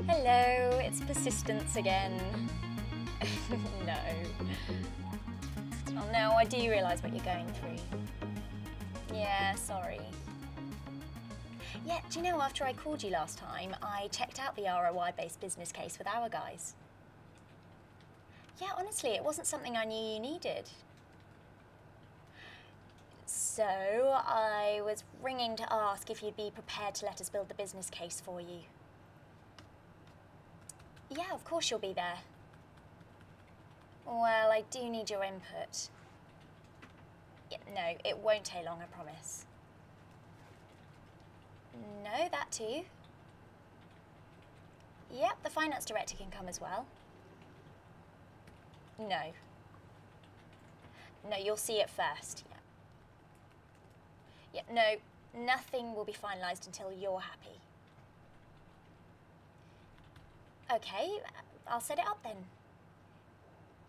Hello, it's persistence again. No. Oh no, I do realise what you're going through. Yeah, sorry. Yeah, do you know, after I called you last time, I checked out the ROI-based business case with our guys. Yeah, honestly, it wasn't something I knew you needed. So, I was ringing to ask if you'd be prepared to let us build the business case for you. Yeah, of course you'll be there. Well, I do need your input. Yeah, no, it won't take long, I promise. No, that too. Yep, the finance director can come as well. No. No, you'll see it first, yeah. Yeah, no, nothing will be finalised until you're happy. Okay, I'll set it up then.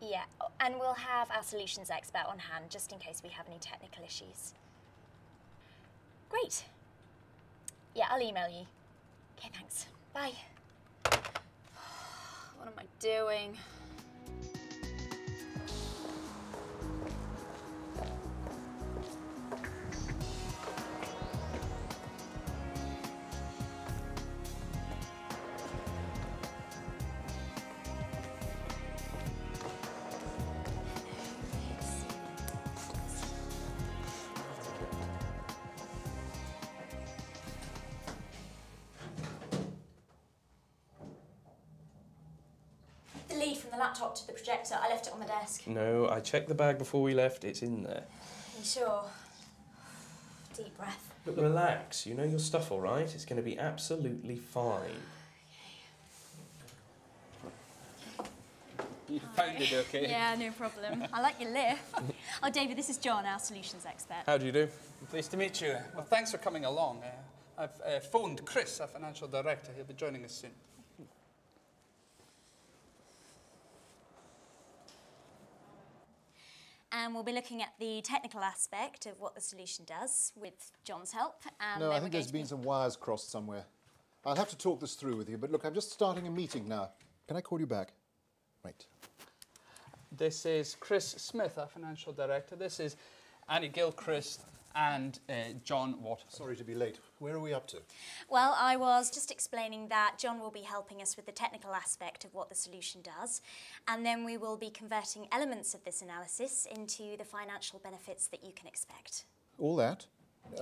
Yeah, and we'll have our solutions expert on hand just in case we have any technical issues. Great. Yeah, I'll email you. Okay, thanks. Bye. What am I doing? The lead from the laptop to the projector, I left it on the desk. No, I checked the bag before we left. It's in there. Are you sure? Deep breath. Look, relax. You know your stuff, all right? It's going to be absolutely fine. You found it okay? Yeah, no problem. I like your lift. Oh, David, this is John, our solutions expert. How do you do? Pleased to meet you. Well, thanks for coming along. I've phoned Chris, our financial director. He'll be joining us soon. And we'll be looking at the technical aspect of what the solution does with John's help. And No, I think there's been some wires crossed somewhere. I'll have to talk this through with you, but look, I'm just starting a meeting now. Can I call you back? Right. This is Chris Smith, our financial director. This is Annie Gilchrist and John Watt. Sorry to be late. Where are we up to? Well, I was just explaining that John will be helping us with the technical aspect of what the solution does, and then we will be converting elements of this analysis into the financial benefits that you can expect. All that?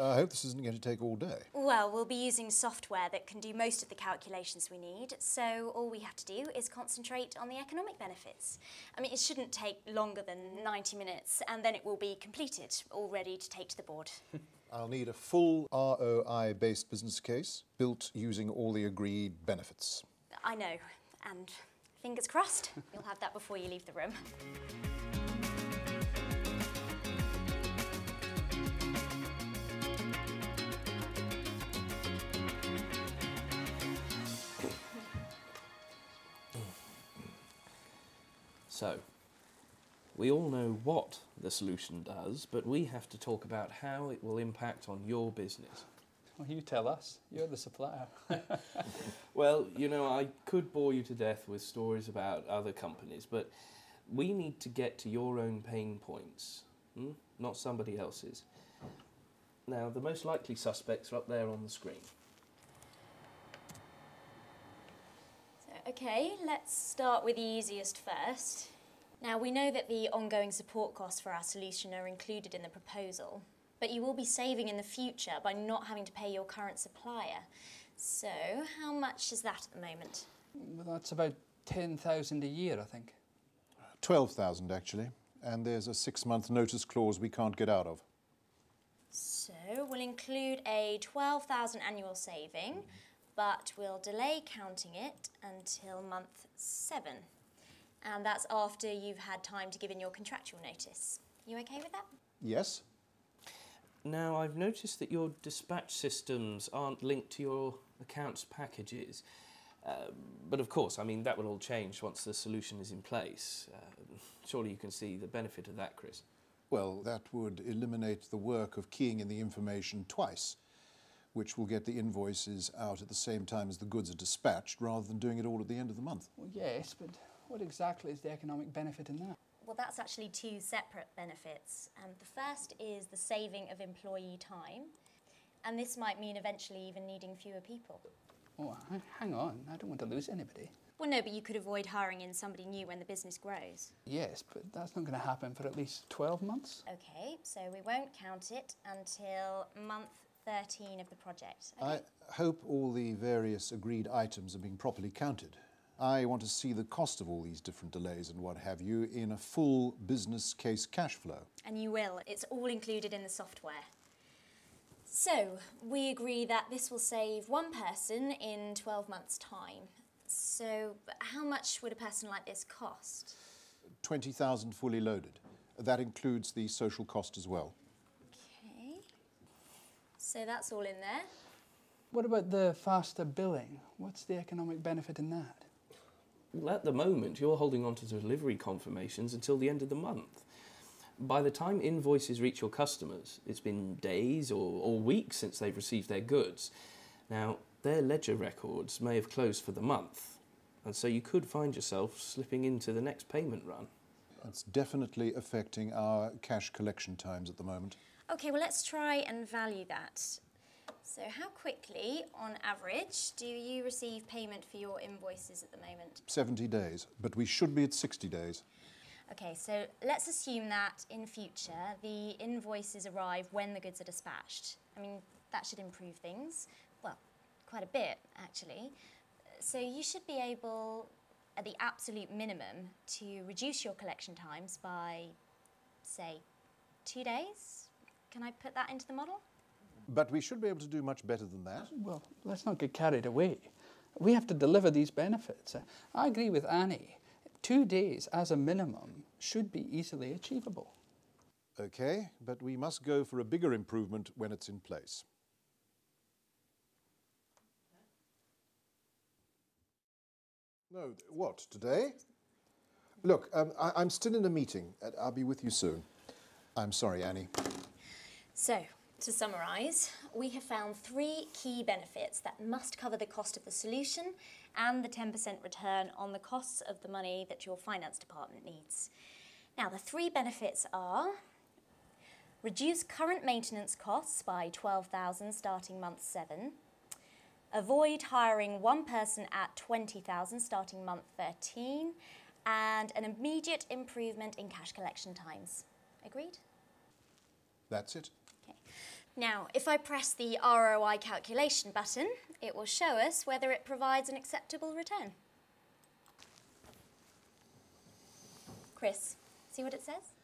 I hope this isn't going to take all day. Well, we'll be using software that can do most of the calculations we need, so all we have to do is concentrate on the economic benefits. I mean, it shouldn't take longer than 90 minutes, and then it will be completed, all ready to take to the board. I'll need a full ROI-based business case, built using all the agreed benefits. I know, and fingers crossed, you'll have that before you leave the room. So, we all know what the solution does, but we have to talk about how it will impact on your business. Well, you tell us. You're the supplier. Well, you know, I could bore you to death with stories about other companies, but we need to get to your own pain points, not somebody else's. Now, the most likely suspects are up there on the screen. Okay, let's start with the easiest first. Now, we know that the ongoing support costs for our solution are included in the proposal, but you will be saving in the future by not having to pay your current supplier. So, how much is that at the moment? Well, that's about 10,000 a year, I think. 12,000, actually. And there's a 6-month notice clause we can't get out of. So, we'll include a 12,000 annual saving, but we'll delay counting it until month 7. And that's after you've had time to give in your contractual notice. You okay with that? Yes. Now, I've noticed that your dispatch systems aren't linked to your accounts packages. But of course, I mean, that will all change once the solution is in place. Surely you can see the benefit of that, Chris. Well, that would eliminate the work of keying in the information twice. which will get the invoices out at the same time as the goods are dispatched, rather than doing it all at the end of the month. Well, yes, but what exactly is the economic benefit in that? Well, that's actually two separate benefits. The first is the saving of employee time, and this might mean eventually even needing fewer people. Oh, hang on, I don't want to lose anybody. Well, no, but you could avoid hiring in somebody new when the business grows. Yes, but that's not going to happen for at least 12 months. Okay, so we won't count it until month 13 of the project. Okay? I hope all the various agreed items are being properly counted. I want to see the cost of all these different delays and what have you in a full business case cash flow. And you will. It's all included in the software. So, we agree that this will save one person in 12 months' time. So, how much would a person like this cost? 20,000 fully loaded. That includes the social cost as well. Okay. So that's all in there. What about the faster billing? What's the economic benefit in that? Well, at the moment, you're holding on to delivery confirmations until the end of the month. By the time invoices reach your customers, it's been days or weeks since they've received their goods. Now, their ledger records may have closed for the month, and so you could find yourself slipping into the next payment run. That's definitely affecting our cash collection times at the moment. Okay, well, let's try and value that. So how quickly, on average, do you receive payment for your invoices at the moment? 70 days, but we should be at 60 days. Okay, so let's assume that in future the invoices arrive when the goods are dispatched. I mean, that should improve things. Well, quite a bit, actually. So you should be able, at the absolute minimum, to reduce your collection times by, say, 2 days? Can I put that into the model? But we should be able to do much better than that. Well, let's not get carried away. We have to deliver these benefits. I agree with Annie. 2 days as a minimum should be easily achievable. Okay, but we must go for a bigger improvement when it's in place. No, what, today? Look, I'm still in a meeting. I'll be with you soon. I'm sorry, Annie. So, to summarise, we have found 3 key benefits that must cover the cost of the solution and the 10% return on the costs of the money that your finance department needs. Now, the 3 benefits are: reduce current maintenance costs by 12,000 starting month 7, avoid hiring one person at 20,000 starting month 13, and an immediate improvement in cash collection times. Agreed? That's it. Okay. Now, if I press the ROI calculation button, it will show us whether it provides an acceptable return. Chris, see what it says?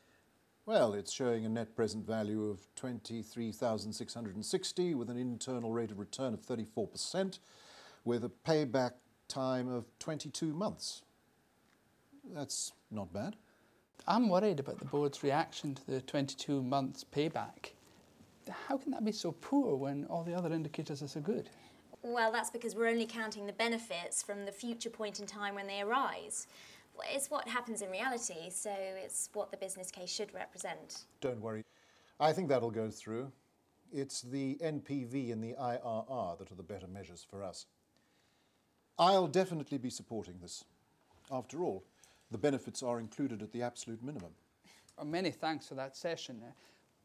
Well, it's showing a net present value of 23,660 with an internal rate of return of 34% with a payback time of 22 months. That's not bad. I'm worried about the board's reaction to the 22 months payback. How can that be so poor when all the other indicators are so good? Well, that's because we're only counting the benefits from the future point in time when they arise. It's what happens in reality, so it's what the business case should represent. Don't worry. I think that'll go through. It's the NPV and the IRR that are the better measures for us. I'll definitely be supporting this. After all, the benefits are included at the absolute minimum. Well, many thanks for that session.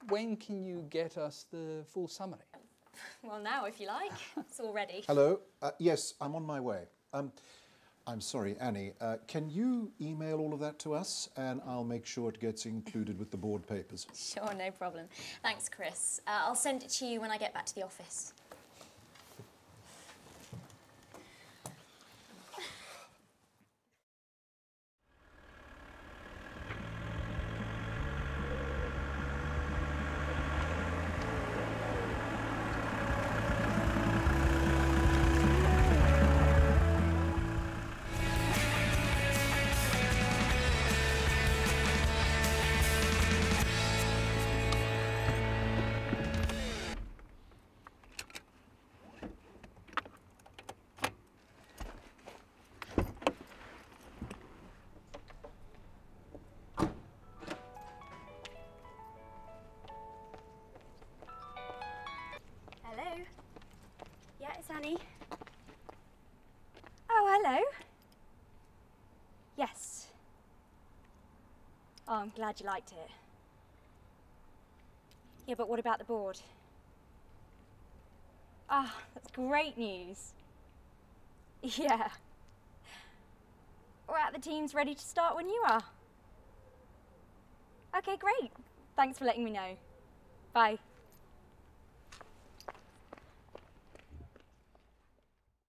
When can you get us the full summary? Well, now, if you like. It's all ready. Hello? Yes, I'm on my way. I'm sorry, Annie. Can you email all of that to us and I'll make sure it gets included with the board papers? Sure, no problem. Thanks, Chris. I'll send it to you when I get back to the office. Annie. Oh, hello. Yes. Oh, I'm glad you liked it. Yeah, but what about the board? Ah, that's great news. Yeah. Right, the team's ready to start when you are. Okay, great. Thanks for letting me know. Bye.